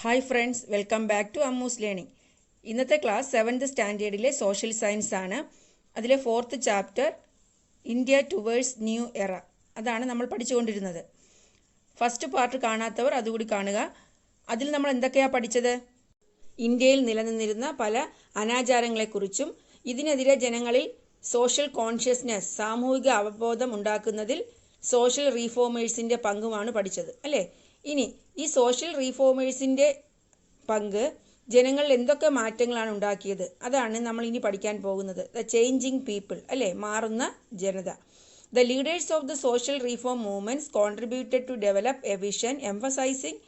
Hi friends, welcome back to Ammu's learning. ഇന്നത്തെ class 7th സ്റ്റാൻഡേർഡിലെ social science ആണ്. അതിലെ 4th chapter India towards new എറ, അതാണ് നമ്മൾ പഠിച്ചുകൊണ്ടിരുന്നത്. ഫസ്റ്റ് പാർട്ട് കാണാത്തവർ അതുകൂടി കാണുക. അതിൽ നമ്മൾ എന്തൊക്കെയാണ് പഠിച്ചത്? ഇന്ത്യയിൽ നിലനിന്നിരുന്ന പല അനാചാരങ്ങളെക്കുറിച്ചും ഇതിനെതിരെ ജനങ്ങളിൽ സോഷ്യൽ കോൺഷ്യസ്നെസ്, സാമൂഹിക അവബോധം ഉണ്ടാക്കുന്നതിൽ സോഷ്യൽ റീഫോമേഴ്സിൻ്റെ പങ്കുമാണ് പഠിച്ചത്, അല്ലേ? ഇനി ഈ സോഷ്യൽ റീഫോമേഴ്സിൻ്റെ പങ്ക് ജനങ്ങളിൽ എന്തൊക്കെ മാറ്റങ്ങളാണ് ഉണ്ടാക്കിയത്, അതാണ് നമ്മൾ ഇനി പഠിക്കാൻ പോകുന്നത്. ദ ചേഞ്ചിങ് പീപ്പിൾ, അല്ലേ? മാറുന്ന ജനത. The leaders of the social reform movements contributed to develop a vision emphasising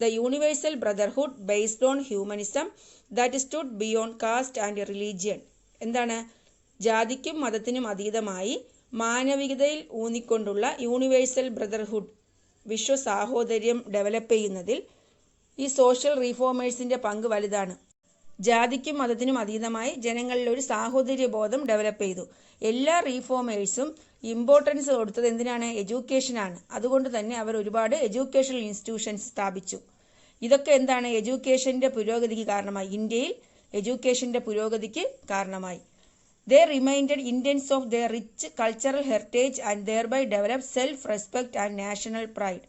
the universal brotherhood based on humanism that stood beyond caste and religion. എന്താണ്? ജാതിക്കും മതത്തിനും അതീതമായി മാനവികതയിൽ ഊന്നിക്കൊണ്ടുള്ള യൂണിവേഴ്സൽ ബ്രദർഹുഡ്, വിശ്വസാഹോദര്യം ഡെവലപ്പ് ചെയ്യുന്നതിൽ ഈ സോഷ്യൽ റീഫോമേഴ്സിൻ്റെ പങ്ക് വലുതാണ്. ജാതിക്കും മതത്തിനും അതീതമായി ജനങ്ങളിൽ ഒരു സാഹോദര്യബോധം ഡെവലപ്പ് ചെയ്തു. എല്ലാ റീഫോമേഴ്സും ഇമ്പോർട്ടൻസ് കൊടുത്തത് എന്തിനാണ്? എഡ്യൂക്കേഷനാണ്. അതുകൊണ്ട് തന്നെ അവർ ഒരുപാട് എഡ്യൂക്കേഷണൽ ഇൻസ്റ്റിറ്റ്യൂഷൻസ് സ്ഥാപിച്ചു. ഇതൊക്കെ എന്താണ്? എഡ്യൂക്കേഷൻ്റെ പുരോഗതിക്ക് കാരണമായി. ഇന്ത്യയിൽ എഡ്യൂക്കേഷൻ്റെ പുരോഗതിക്ക് കാരണമായി. They reminded Indians of their rich cultural heritage and thereby developed self-respect and national pride.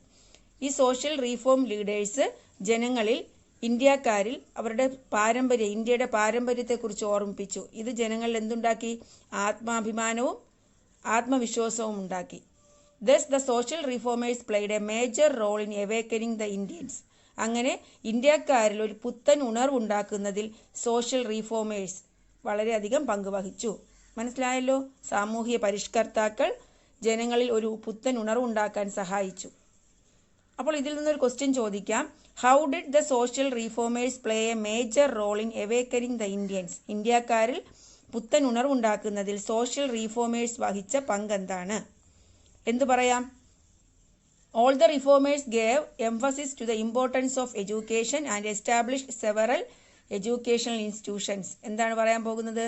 ഈ സോഷ്യൽ റീഫോം ലീഡേഴ്സ് ജനങ്ങളിൽ, ഇന്ത്യക്കാരിൽ അവരുടെ പാരമ്പര്യം, ഇന്ത്യയുടെ പാരമ്പര്യത്തെക്കുറിച്ച് ഓർമ്മിപ്പിച്ചു. ഇത് ജനങ്ങളിൽ എന്തുണ്ടാക്കി? ആത്മാഭിമാനവും ആത്മവിശ്വാസവും ഉണ്ടാക്കി. Thus the social reformers played a major role in awakening the Indians. അങ്ങനെ ഇന്ത്യക്കാരിൽ ഒരു പുത്തൻ ഉണർവുണ്ടാക്കുന്നതിൽ സോഷ്യൽ റീഫോമേഴ്സ് വളരെയധികം പങ്കുവഹിച്ചു. മനസ്സിലായല്ലോ? സാമൂഹിക പരിഷ്കർത്താക്കൾ ജനങ്ങളിൽ ഒരു പുത്തൻ ഉണർവുണ്ടാക്കാൻ സഹായിച്ചു. അപ്പോൾ ഇതിൽ നിന്നൊരു ക്വസ്റ്റ്യൻ ചോദിക്കാം. How did the social reformers play a major role in awakening the Indians? ഇന്ത്യക്കാരിൽ പുത്തൻ ഉണർവുണ്ടാക്കുന്നതിൽ സോഷ്യൽ റീഫോമേഴ്സ് വഹിച്ച പങ്ക് എന്താണ്? എന്തു പറയാം? All the reformers gave emphasis to the importance of education and established several educational institutions. എന്താണ് പറയാൻ പോകുന്നത്?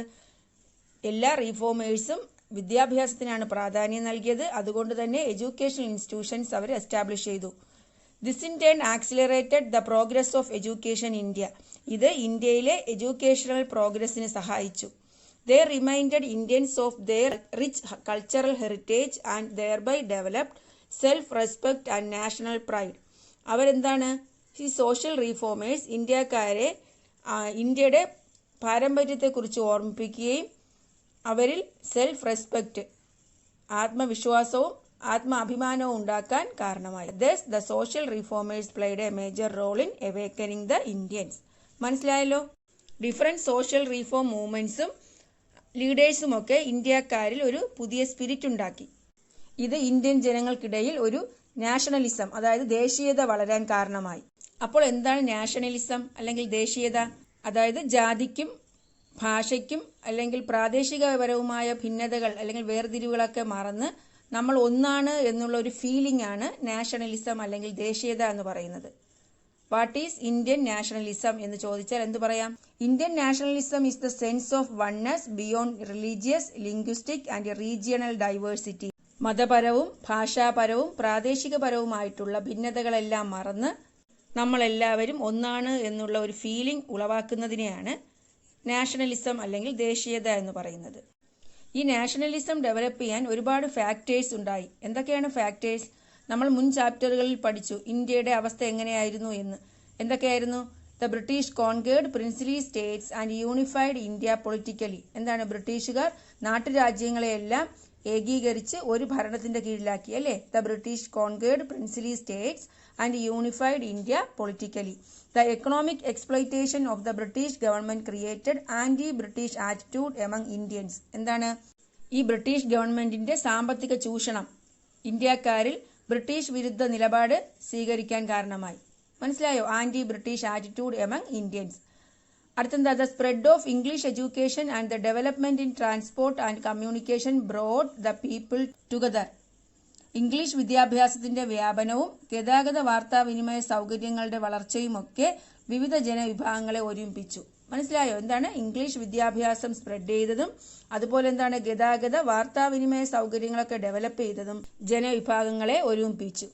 എല്ലാ റീഫോമേഴ്സും വിദ്യാഭ്യാസത്തിനാണ് പ്രാധാന്യം നൽകിയത്. അതുകൊണ്ട് തന്നെ എഡ്യൂക്കേഷണൽ ഇൻസ്റ്റിറ്റ്യൂഷൻസ് അവർ എസ്റ്റാബ്ലിഷ് ചെയ്തു. This in turn accelerated the progress of education India. ഇത് ഇന്ത്യയിലെ എഡ്യൂക്കേഷണൽ പ്രോഗ്രസ്സിന് സഹായിച്ചു. They reminded Indians of their rich cultural heritage and thereby developed self respect and national pride. അവരെന്താണ്? ഈ സോഷ്യൽ റീഫോമേഴ്സ് ഇന്ത്യക്കാരെ ഇന്ത്യയുടെ പാരമ്പര്യത്തെക്കുറിച്ച് ഓർമ്മിപ്പിക്കുകയും അവരിൽ സെൽഫ് റെസ്പെക്റ്റ്, ആത്മവിശ്വാസവും ആത്മാഭിമാനവും ഉണ്ടാക്കാൻ കാരണമായി. Thus the social reformers played a major role in awakening the Indians. മനസ്സിലായല്ലോ? ഡിഫറെൻറ്റ് സോഷ്യൽ റീഫോം മൂവ്മെൻറ്റ്സും ലീഡേഴ്സുമൊക്കെ ഇന്ത്യക്കാരിൽ ഒരു പുതിയ സ്പിരിറ്റ് ഉണ്ടാക്കി. ഇത് ഇന്ത്യൻ ജനങ്ങൾക്കിടയിൽ ഒരു നാഷണലിസം, അതായത് ദേശീയത വളരാൻ കാരണമായി. അപ്പോൾ എന്താണ് നാഷണലിസം അല്ലെങ്കിൽ ദേശീയത? അതായത് ജാതിക്കും ഭാഷയ്ക്കും അല്ലെങ്കിൽ പ്രാദേശികപരവുമായ ഭിന്നതകൾ അല്ലെങ്കിൽ വേർതിരിവുകളൊക്കെ മറന്ന് നമ്മൾ ഒന്നാണ് എന്നുള്ള ഒരു ഫീലിംഗ് ആണ് നാഷണലിസം അല്ലെങ്കിൽ ദേശീയത എന്ന് പറയുന്നത്. വാട്ട് ഈസ് ഇന്ത്യൻ നാഷണലിസം എന്ന് ചോദിച്ചാൽ എന്ത് പറയാം? Indian nationalism is the sense of oneness beyond religious, linguistic and regional diversity. മതപരവും ഭാഷാപരവും പ്രാദേശികപരവുമായിട്ടുള്ള ഭിന്നതകളെല്ലാം മറന്ന് നമ്മളെല്ലാവരും ഒന്നാണ് എന്നുള്ള ഒരു ഫീലിംഗ് ഉളവാക്കുന്നതിനെയാണ് നാഷണലിസം അല്ലെങ്കിൽ ദേശീയത എന്ന് പറയുന്നത്. ഈ നാഷണലിസം ഡെവലപ്പ് ചെയ്യാൻ ഒരുപാട് ഫാക്ടേഴ്സ് ഉണ്ടായി. എന്തൊക്കെയാണ് ഫാക്ടേഴ്സ്? നമ്മൾ മുൻ ചാപ്റ്ററുകളിൽ പഠിച്ചു ഇന്ത്യയുടെ അവസ്ഥ എങ്ങനെയായിരുന്നു എന്ന്. എന്തൊക്കെയായിരുന്നു? The British concord princely States and unified India politically. എന്താണ്? ബ്രിട്ടീഷുകാർ നാട്ടുരാജ്യങ്ങളെയെല്ലാം ഏകീകരിച്ച് ഒരു ഭരണത്തിന്റെ കീഴിലാക്കി, അല്ലേ? The British concord princely States and unified India politically. The economic exploitation of the British government created anti-British attitude among Indians. എന്താണ്? ഈ ബ്രിട്ടീഷ് ഗവൺമെന്റിന്റെ സാമ്പത്തിക ചൂഷണം ഇന്ത്യക്കാരിൽ ബ്രിട്ടീഷ് വിരുദ്ധ നിലപാട് സ്വീകരിക്കാൻ കാരണമായി. മനസ്സിലായോ? Anti British attitude among Indians. അടുത്തെന്താ? The spread of English education and the development in transport and communication brought the people together. English വിദ്യാഭ്യാസത്തിന്റെ വ്യാപനവും ഗതാഗത വാർത്താവിനിമയ സൗകര്യങ്ങളുടെ വളർച്ചയുമൊക്കെ വിവിധ ജനവിഭാഗങ്ങളെ ഒരുമിപ്പിച്ചു. മനസ്സിലായോ? എന്താണ് ഇംഗ്ലീഷ് വിദ്യാഭ്യാസം സ്പ്രെഡ് ചെയ്തതും അതുപോലെ എന്താണ് ഗതാഗത വാർത്താവിനിമയ സൗകര്യങ്ങളൊക്കെ ഡെവലപ്പ് ചെയ്തതും ജനവിഭാഗങ്ങളെ ഒരുമിപ്പിച്ചു.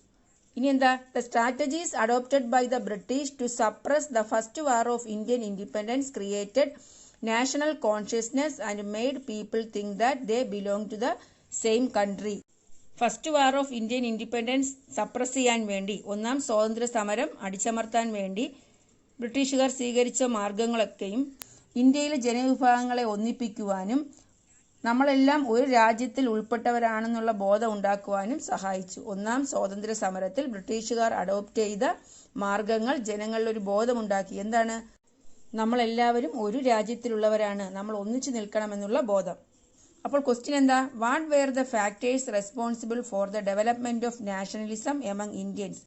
ഇനി എന്താ? The strategies adopted by the British to suppress the first war of Indian independence created national consciousness and made people think that they belong to the same country. First war of Indian independence suppress ചെയ്യാൻ വേണ്ടി, ഒന്നാം സ്വാതന്ത്ര്യ സമരം അടിച്ചമർത്താൻ വേണ്ടി ബ്രിട്ടീഷുകാർ സ്വീകരിച്ച മാർഗങ്ങളൊക്കെയും ഇന്ത്യയിലെ ജനവിഭാഗങ്ങളെ ഒന്നിപ്പിക്കുവാനും നമ്മളെല്ലാം ഒരു രാജ്യത്തിൽ ഉൾപ്പെട്ടവരാണെന്നുള്ള ബോധം ഉണ്ടാക്കുവാനും സഹായിച്ചു. ഒന്നാം സ്വാതന്ത്ര്യ സമരത്തിൽ ബ്രിട്ടീഷുകാർ അഡോപ്റ്റ് ചെയ്ത മാർഗങ്ങൾ ജനങ്ങളിൽ ഒരു ബോധമുണ്ടാക്കി. എന്താണ്? നമ്മളെല്ലാവരും ഒരു രാജ്യത്തിലുള്ളവരാണ്, നമ്മൾ ഒന്നിച്ചു നിൽക്കണമെന്നുള്ള ബോധം. അപ്പോൾ ക്വസ്റ്റ്യൻ എന്താ? What were the factors responsible for the development of nationalism among Indians?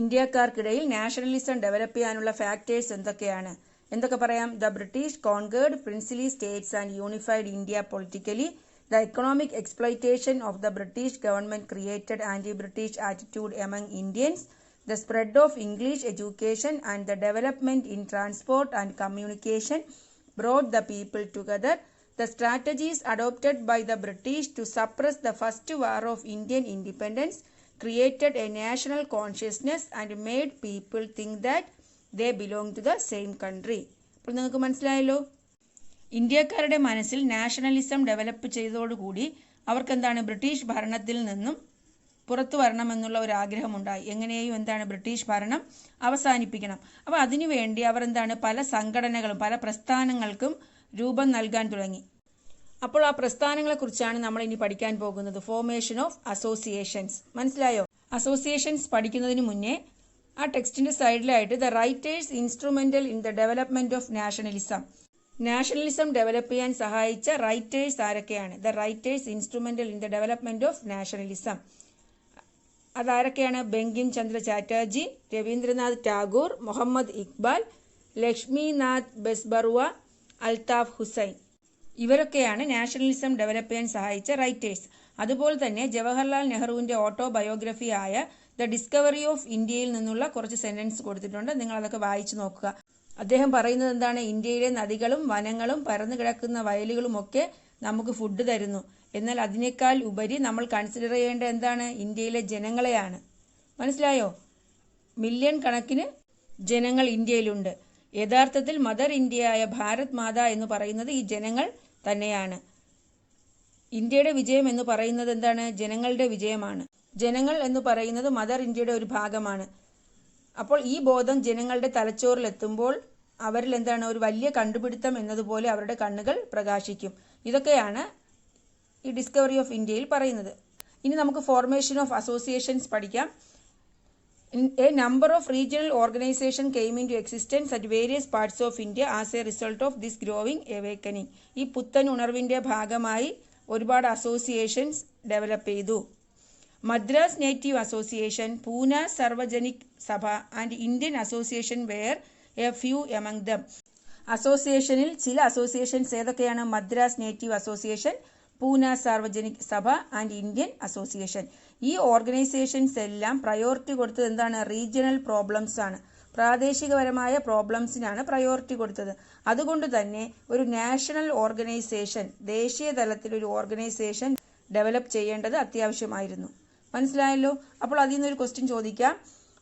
ഇന്ത്യക്കാർക്കിടയിൽ നാഷണലിസം ഡെവലപ്പ് ചെയ്യാനുള്ള ഫാക്ടേഴ്സ് എന്തൊക്കെയാണ്? എന്തൊക്കെ പറയാം? The British conquered princely states and unified India politically. The economic exploitation of the British government created anti British attitude among Indians. The spread of English education and the development in transport and communication brought the people together. The strategies adopted by the British to suppress the first war of Indian independence created a national consciousness and made people think that they belong to the same country. അപ്പോൾ നിങ്ങൾക്ക് മനസ്സിലായല്ലോ, ഇന്ത്യക്കാരുടെ മനസ്സിൽ nationalism develop ചെയ്തതോടുകൂടി അവർക്കെന്താണ്? British ഭരണത്തിൽ നിന്നും പുറത്തു വരണമെന്നുള്ള ഒരു ആഗ്രഹമുണ്ടായി. എങ്ങനെയും എന്താണ്? ബ്രിട്ടീഷ് ഭരണം അവസാനിപ്പിക്കണം. അപ്പോൾ അതിനുവേണ്ടി അവർ എന്താണ്? പല സംഘടനകളും പല പ്രസ്ഥാനങ്ങൾക്കും രൂപം നൽകാൻ തുടങ്ങി. അപ്പോൾ ആ പ്രസ്ഥാനങ്ങളെക്കുറിച്ചാണ് നമ്മൾ ഇനി പഠിക്കാൻ പോകുന്നത്. Formation of associations. മനസ്സിലായോ? അസോസിയേഷൻസ് പഠിക്കുന്നതിന് മുന്നേ ആ ടെക്സ്റ്റിന്റെ സൈഡിലായിട്ട് the writers instrumental in the development of nationalism. Nationalism develop ചെയ്യാൻ സഹായിച്ച റൈറ്റേഴ്സ് ആരൊക്കെയാണ്? The writers instrumental in the development of nationalism. അതാരൊക്കെയാണ്? ബങ്കിം ചന്ദ്ര ചാറ്റർജി, രവീന്ദ്രനാഥ് ടാഗോർ, മുഹമ്മദ് ഇക്ബാൽ, ലക്ഷ്മിനാഥ് ബെസ്ബറുവ, അൽതാഫ് ഹുസൈൻ. ഇവരൊക്കെയാണ് നാഷണലിസം ഡെവലപ്പ് ചെയ്യാൻ സഹായിച്ച റൈറ്റേഴ്സ്. അതുപോലെ തന്നെ ജവഹർലാൽ നെഹ്റുവിന്റെ ഓട്ടോബയോഗ്രഫി ആയ ദ ഡിസ്കവറി ഓഫ് ഇന്ത്യയിൽ നിന്നുള്ള കുറച്ച് സെന്റൻസ് കൊടുത്തിട്ടുണ്ട്. നിങ്ങൾ അതൊക്കെ വായിച്ചു നോക്കുക. അദ്ദേഹം പറയുന്നത് എന്താണ്? ഇന്ത്യയിലെ നദികളും വനങ്ങളും പരന്നു കിടക്കുന്ന വയലുകളുമൊക്കെ നമുക്ക് ഫുഡ് തരുന്നു. എന്നാൽ അതിനേക്കാൾ ഉപരി നമ്മൾ കൺസിഡർ ചെയ്യേണ്ട എന്താണ്? ഇന്ത്യയിലെ ജനങ്ങളെയാണ്. മനസ്സിലായോ? മില്യൺ കണക്കിന് ജനങ്ങൾ ഇന്ത്യയിലുണ്ട്. യഥാർത്ഥത്തിൽ മദർ ഇന്ത്യയായ ഭാരത് മാത എന്ന് പറയുന്നത് ഈ ജനങ്ങൾ തന്നെയാണ്. ഇന്ത്യയുടെ വിജയം എന്ന് പറയുന്നത് എന്താണ്? ജനങ്ങളുടെ വിജയമാണ്. ജനങ്ങൾ എന്ന് പറയുന്നത് മദർ ഇന്ത്യയുടെ ഒരു ഭാഗമാണ്. അപ്പോൾ ഈ ബോധം ജനങ്ങളുടെ തലച്ചോറിലെത്തുമ്പോൾ അവരിൽ എന്താണ്? ഒരു വലിയ കണ്ടുപിടുത്തം എന്നതുപോലെ അവരുടെ കണ്ണുകൾ പ്രകാശിക്കും. ഇതൊക്കെയാണ് ഈ ഡിസ്കവറി ഓഫ് ഇന്ത്യയിൽ പറയുന്നത്. ഇനി നമുക്ക് ഫോർമേഷൻ ഓഫ് അസോസിയേഷൻസ് പഠിക്കാം. A number of regional organizations came into existence at various parts of India as a result of this growing awakening. ഈ പുത്തൻ ഉണർവിന്റെ ഭാഗമായി ഒരുപാട് അസോസിയേഷൻസ് ഡെവലപ്പ് ചെയ്തു. Madras native association, Poona Sarvajanik Sabha and Indian association were a few among them. അസോസിയേഷനിൽ ചില associations ഏതൊക്കെയാണ്? Madras native association, Poona Sarvajanik Sabha and Indian association. ഈ organisations എല്ലാം പ്രയോറിറ്റി കൊടുത്തത് എന്താണ്? റീജിയണൽ പ്രോബ്ലംസ് ആണ്. പ്രാദേശികപരമായ പ്രോബ്ലംസിനാണ് പ്രയോറിറ്റി കൊടുത്തത്. അതുകൊണ്ട് തന്നെ ഒരു നാഷണൽ ഓർഗനൈസേഷൻ, ദേശീയ തലത്തിൽ ഒരു ഓർഗനൈസേഷൻ ഡെവലപ്പ് ചെയ്യേണ്ടത് അത്യാവശ്യമായിരുന്നു. മനസ്സിലായല്ലോ? അപ്പോൾ അതിൽ നിന്നൊരു ക്വസ്റ്റ്യൻ ചോദിക്കാം.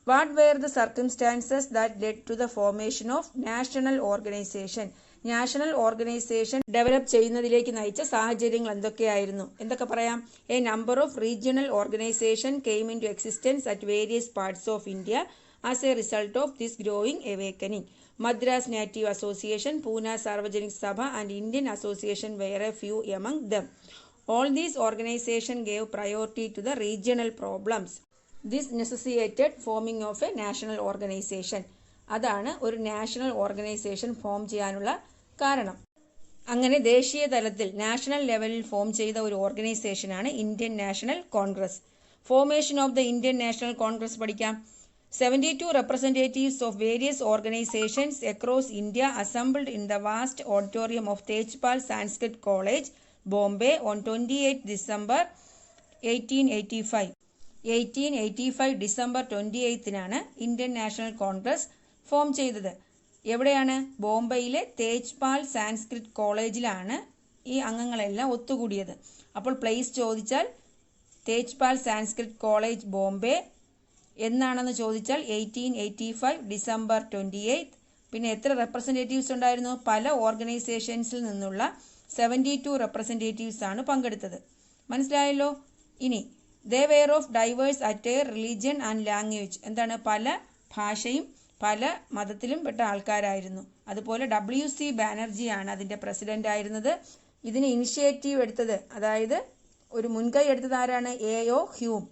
What were the circumstances that led to the formation of national organisation? National organisation develop ചെയ്യുന്നതിലേക്ക് നയിച്ച സാഹചര്യങ്ങൾ എന്തൊക്കെയായിരുന്നു? എന്തൊക്കെ പറയാം? A number of regional organisation came in to existence at various parts of India as a result of this growing awakening. Madras native association, Poona Sarvajanik Sabha and Indian association were a few among them. All these organizations gave priority to the regional problems. This necessitated forming of a national organization. അതാണ് ഒരു national organisation form ചെയ്യാനുള്ള കാരണം. അങ്ങനെ ദേശീയ തലത്തിൽ national ലെവലിൽ form ചെയ്ത ഒരു ഓർഗനൈസേഷനാണ് Indian National Congress. Formation of the Indian National Congress പഠിക്കാം. 72 representatives of various organizations across India assembled in the vast auditorium of Tejpal Sanskrit College, Bombay on 28 December 1885. 1885 December 28-നാണ് ഇന്ത്യൻ നാഷണൽ കോൺഗ്രസ് ഫോം ചെയ്തത്. എവിടെയാണ്? ബോംബെയിലെ തേജ്പാൽ സാൻസ്ക്രിറ്റ് കോളേജിലാണ് ഈ അംഗങ്ങളെല്ലാം ഒത്തുകൂടിയത്. അപ്പോൾ place ചോദിച്ചാൽ Tejpal Sanskrit college, Bombay, എന്നാണെന്ന് ചോദിച്ചാൽ 1885 ഡിസംബർ 28. പിന്നെ എത്ര റെപ്രസെൻറ്റേറ്റീവ്സ് ഉണ്ടായിരുന്നു? പല ഓർഗനൈസേഷൻസിൽ നിന്നുള്ള 72 റെപ്രസെൻറ്റേറ്റീവ്സ് ആണ് പങ്കെടുത്തത്. മനസ്സിലായല്ലോ? ഇനി they were of diverse attire, religion and language. എന്താണ്? പല ഭാഷയും പല മതത്തിലും പെട്ട ആൾക്കാരായിരുന്നു. അതുപോലെ WC ബാനർജിയാണ് അതിൻ്റെ പ്രസിഡന്റ് ആയിരുന്നത്. ഇതിന് ഇനിഷ്യേറ്റീവ് എടുത്തത്, അതായത് ഒരു മുൻകൈ എടുത്തത് ആരാണ്? A.O. ഹ്യൂം.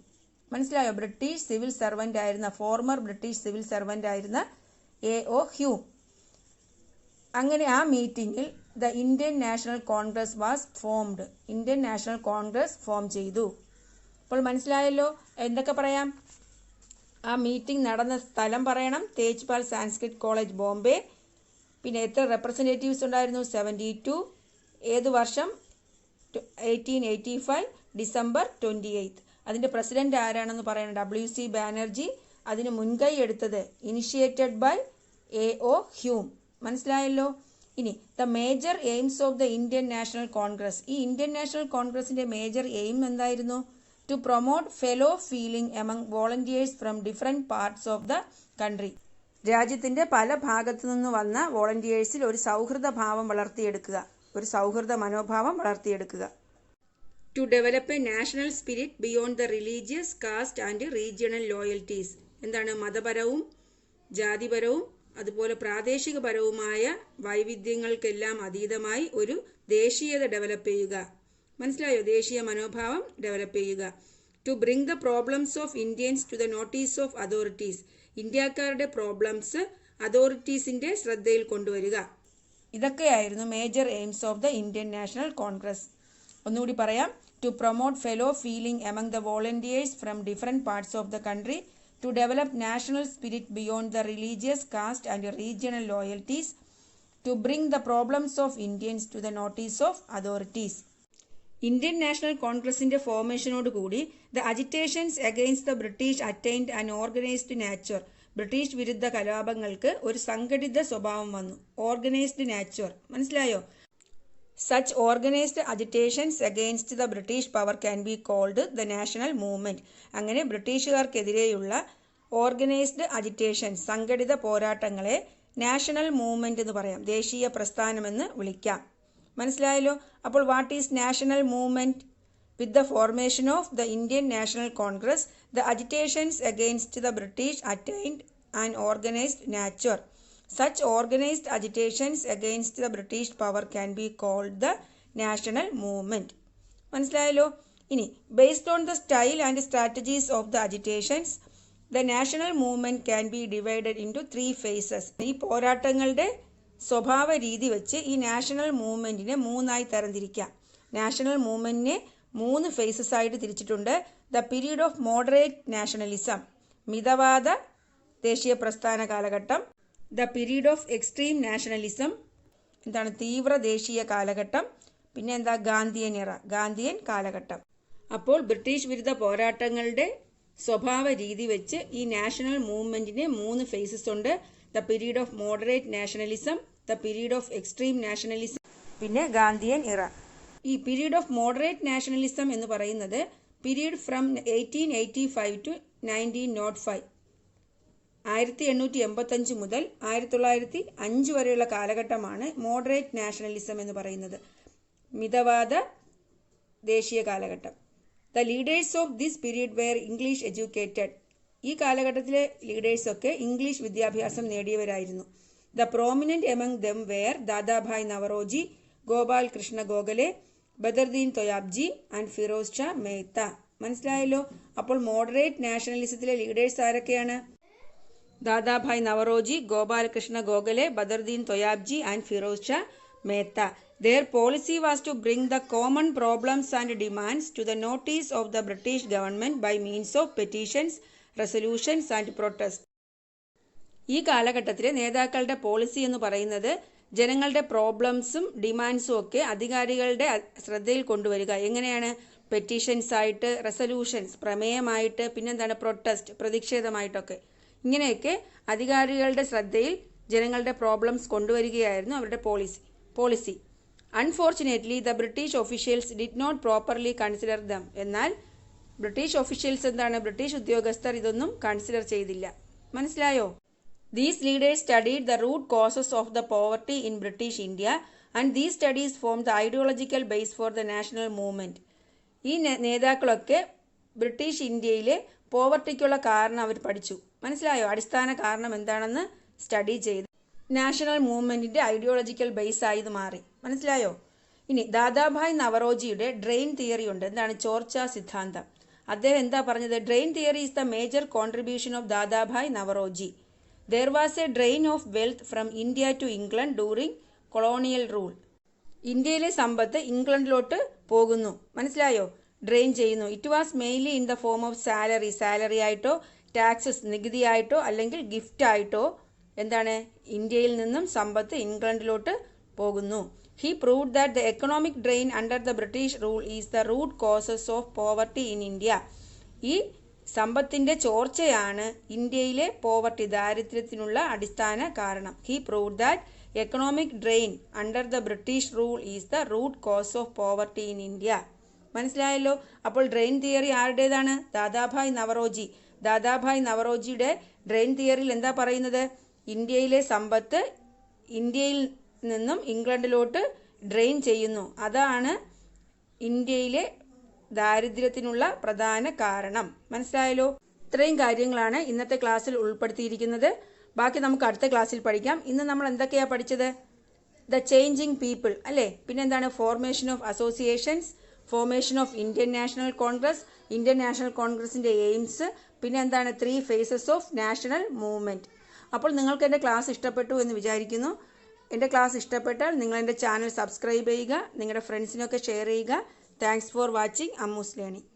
മനസ്സിലായോ? ബ്രിട്ടീഷ് സിവിൽ സർവൻ്റ് ആയിരുന്ന, ഫോർമർ ബ്രിട്ടീഷ് സിവിൽ സർവൻ്റ് ആയിരുന്ന A.O. ഹ്യൂം. അങ്ങനെ ആ മീറ്റിങ്ങിൽ the Indian National Congress was formed. Indian National Congress form ചെയ്തു. അപ്പോൾ മനസ്സിലായല്ലോ? എന്തൊക്കെ പറയാം? ആ മീറ്റിംഗ് നടന്ന സ്ഥലം പറയണം. തേജ്പാൽ സാൻസ്ക്രിറ്റ് കോളേജ്, ബോംബെ. പിന്നെ എത്ര റെപ്രസെൻറ്റേറ്റീവ്സ് ഉണ്ടായിരുന്നു? 72. ഏത് വർഷം? 1885 ഡിസംബർ 28. അതിൻ്റെ പ്രസിഡന്റ് ആരാണെന്ന് പറയണം? WC ബാനർജി. അതിന് മുൻകൈ എടുത്തത്, ഇനിഷ്യേറ്റഡ് ബൈ A.O. ഹ്യൂം. മനസ്സിലായല്ലോ? ഇനി the major aims of the Indian National Congress. ഈ ഇന്ത്യൻ നാഷണൽ കോൺഗ്രസിൻ്റെ മേജർ എയിം എന്തായിരുന്നു? To promote fellow feeling among volunteers from different parts of the country. രാജ്യത്തിൻ്റെ പല ഭാഗത്തു നിന്ന് വന്ന വോളണ്ടിയേഴ്സിൽ ഒരു സൗഹൃദ ഭാവം വളർത്തിയെടുക്കുക, ഒരു സൗഹൃദ മനോഭാവം വളർത്തിയെടുക്കുക. To develop a national spirit beyond the religious, caste and regional loyalties. എന്താണ്? മതപരവും ജാതിപരവും അതുപോലെ പ്രാദേശികപരവുമായ വൈവിധ്യങ്ങൾക്കെല്ലാം അതീതമായി ഒരു ദേശീയത ഡെവലപ്പ് ചെയ്യുക. മനസ്സിലായോ? ദേശീയ മനോഭാവം ഡെവലപ്പ് ചെയ്യുക. To bring the problems of Indians to the notice of authorities. ഇന്ത്യക്കാരുടെ പ്രോബ്ലംസ് അതോറിറ്റീസിൻ്റെ ശ്രദ്ധയിൽ കൊണ്ടുവരിക. ഇതൊക്കെയായിരുന്നു major aims of the Indian National Congress. ഒന്നുകൂടി പറയാം. To promote fellow feeling among the volunteers from different parts of the country, to develop national spirit beyond the religious, caste and regional loyalties, to bring the problems of Indians to the notice of authorities. Indian National കോൺഗ്രസിൻ്റെ ഫോർമേഷനോട് കൂടി the agitations against the British attained and organised nature. British വിരുദ്ധ കലാപങ്ങൾക്ക് ഒരു സംഘടിത സ്വഭാവം വന്നു. Organised nature. മനസ്സിലായോ? Such organized agitations against the British power can be called the national movement. അങ്ങനെ ബ്രിട്ടീഷുകാർക്കെതിരെയുള്ള organised agitations, സംഘടിത പോരാട്ടങ്ങളെ നാഷണൽ മൂവ്മെന്റ് എന്ന് പറയാം, ദേശീയ പ്രസ്ഥാനമെന്ന് വിളിക്കാം. മനസ്സിലായല്ലോ? അപ്പോൾ what is national movement? With the formation of the Indian National Congress, the agitations against the British attained and organised nature. Such organized agitations against the British power can be called the national movement. മനസ്സിലായല്ലോ? ഇനി based on the style and strategies of the agitations, the national movement can be divided into 3 phases. ഈ പോരാട്ടങ്ങളുടെ സ്വഭാവ രീതി വെച്ച് ഈ national മൂവ്മെൻറ്റിനെ 3ആയി തരംതിരിക്കാം. National മൂവ്മെൻറ്റിനെ 3 phases ആയിട്ട് തിരിച്ചിട്ടുണ്ട്. The period of moderate nationalism, മിതവാദ ദേശീയ പ്രസ്ഥാന കാലഘട്ടം. The period of extreme nationalism, എന്താണ്? തീവ്ര ദേശീയ കാലഘട്ടം. പിന്നെ എന്താ? ഗാന്ധിയൻ എറ, ഗാന്ധിയൻ കാലഘട്ടം. അപ്പോൾ ബ്രിട്ടീഷ് വിരുദ്ധ പോരാട്ടങ്ങളുടെ സ്വഭാവ രീതി വെച്ച് ഈ നാഷണൽ മൂവ്മെൻറ്റിന് 3 phases ഉണ്ട്. The period of moderate nationalism, the period of extreme nationalism, പിന്നെ ഗാന്ധിയൻ ഇറ. ഈ പീരീഡ് ഓഫ് മോഡറേറ്റ് നാഷണലിസം എന്ന് പറയുന്നത് പീരീഡ് ഫ്രം 1885 to 1905, 1885 മുതൽ 1905 വരെയുള്ള കാലഘട്ടമാണ് മോഡറേറ്റ് നാഷണലിസം എന്ന് പറയുന്നത്, മിതവാദ ദേശീയ കാലഘട്ടം. The leaders of this period were English educated. ഈ കാലഘട്ടത്തിലെ ലീഡേഴ്സൊക്കെ ഇംഗ്ലീഷ് വിദ്യാഭ്യാസം നേടിയവരായിരുന്നു. The prominent among them were Dadabhai Naoroji, Gopal Krishna Gokhale, Badruddin Tyabji and Pheroze Shah Mehta. മനസ്സിലായല്ലോ? അപ്പോൾ മോഡറേറ്റ് നാഷണലിസത്തിലെ ലീഡേഴ്സ് ആരൊക്കെയാണ്? Dadabhai Naoroji, Gopalakrishna Gokhale, Badruddin Tyabji and Pheroze Shah Mehta. Their policy was to bring the common problems and demands to the notice of the British government by means of petitions, resolutions and protests. ഈ കാലഘട്ടത്തിലെ നേതാക്കളുടെ policy എന്ന് പറയുന്നത് ജനങ്ങളുടെ പ്രോബ്ലംസും ഡിമാൻഡ്സും ഒക്കെ അധികാരികളുടെ ശ്രദ്ധയിൽ കൊണ്ടുവരിക. എങ്ങനെയാണ്? പെറ്റീഷൻസ് ആയിട്ട്, റെസൊല്യൂഷൻസ് പ്രമേയമായിട്ട്, പിന്നെന്താണ്? പ്രൊട്ടസ്റ്റ് പ്രതിഷേധമായിട്ടൊക്കെ. ഇങ്ങനെയൊക്കെ അധികാരികളുടെ ശ്രദ്ധയിൽ ജനങ്ങളുടെ പ്രോബ്ലംസ് കൊണ്ടുവരികയായിരുന്നു അവരുടെ policy. Unfortunately the British officials did not properly consider them. എന്നാൽ ബ്രിട്ടീഷ് ഒഫീഷ്യൽസ് എന്താണ്, ബ്രിട്ടീഷ് ഉദ്യോഗസ്ഥർ ഇതൊന്നും കൺസിഡർ ചെയ്തില്ല. മനസ്സിലായോ? These leaders studied the root causes of the poverty in British India and these studies formed the ideological base for the national movement. ഈ നേതാക്കളൊക്കെ British ഇന്ത്യയിലെ പോവർട്ടിക്കുള്ള കാരണം അവർ പഠിച്ചു. മനസ്സിലായോ? അടിസ്ഥാന കാരണം എന്താണെന്ന് സ്റ്റഡി ചെയ്ത് നാഷണൽ മൂവ്മെൻറ്റിൻ്റെ ഐഡിയോളജിക്കൽ ബേസായി ഇത് മാറി. മനസ്സിലായോ? ഇനി ദാദാഭായ് നവറോജിയുടെ ഡ്രെയിൻ തിയറി ഉണ്ട്. എന്താണ്? ചോർച്ചാ സിദ്ധാന്തം. അദ്ദേഹം എന്താ പറഞ്ഞത്? Drain theory is the major contribution of Dadabhai Naoroji. There was a drain of wealth from India to England during colonial rule. ഇന്ത്യയിലെ സമ്പത്ത് ഇംഗ്ലണ്ടിലോട്ട് പോകുന്നു. മനസ്സിലായോ? ഡ്രെയിൻ ചെയ്യുന്നു. It was mainly in the form of salary ആയിട്ടോ ടാക്സസ് നികുതിയായിട്ടോ അല്ലെങ്കിൽ ഗിഫ്റ്റ് ആയിട്ടോ എന്താണ് ഇന്ത്യയിൽ നിന്നും സമ്പത്ത് ഇംഗ്ലണ്ടിലോട്ട് പോകുന്നു. He proved that the economic drain under the British rule is the root causes of poverty in India. ഈ സമ്പത്തിൻ്റെ ചോർച്ചയാണ് ഇന്ത്യയിലെ പോവർട്ടി ദാരിദ്ര്യത്തിനുള്ള അടിസ്ഥാന കാരണം. He proved that economic drain under the British rule is the root cause of poverty in India. മനസ്സിലായല്ലോ? അപ്പോൾ drain theory ആരുടേതാണ്? Dadabhai Naoroji. Dadabhai നവറോജിയുടെ drain തിയറിയിൽ എന്താ പറയുന്നത്? ഇന്ത്യയിലെ സമ്പത്ത് ഇന്ത്യയിൽ നിന്നും ഇംഗ്ലണ്ടിലോട്ട് ഡ്രെയിൻ ചെയ്യുന്നു. അതാണ് ഇന്ത്യയിലെ ദാരിദ്ര്യത്തിനുള്ള പ്രധാന കാരണം. മനസ്സിലായല്ലോ? ഇത്രയും കാര്യങ്ങളാണ് ഇന്നത്തെ ക്ലാസ്സിൽ ഉൾപ്പെടുത്തിയിരിക്കുന്നത്. ബാക്കി നമുക്ക് അടുത്ത ക്ലാസ്സിൽ പഠിക്കാം. ഇന്ന് നമ്മൾ എന്തൊക്കെയാണ് പഠിച്ചത്? ദ ചേഞ്ചിങ് പീപ്പിൾ അല്ലേ? പിന്നെ എന്താണ്? Formation of associations, formation of Indian National Congress, Indian National കോൺഗ്രസിൻ്റെ എയിംസ്, പിന്നെ എന്താണ്? 3 ഫേസസ് ഓഫ് നാഷണൽ മൂവ്മെൻറ്റ്. അപ്പോൾ നിങ്ങൾക്ക് എൻ്റെ ക്ലാസ് ഇഷ്ടപ്പെട്ടു എന്ന് വിചാരിക്കുന്നു. എൻ്റെ ക്ലാസ് ഇഷ്ടപ്പെട്ടാൽ നിങ്ങൾ എൻ്റെ ചാനൽ സബ്സ്ക്രൈബ് ചെയ്യുക, നിങ്ങളുടെ ഫ്രണ്ട്സിനൊക്കെ ഷെയർ ചെയ്യുക. Thanks for watching Ammu's learning.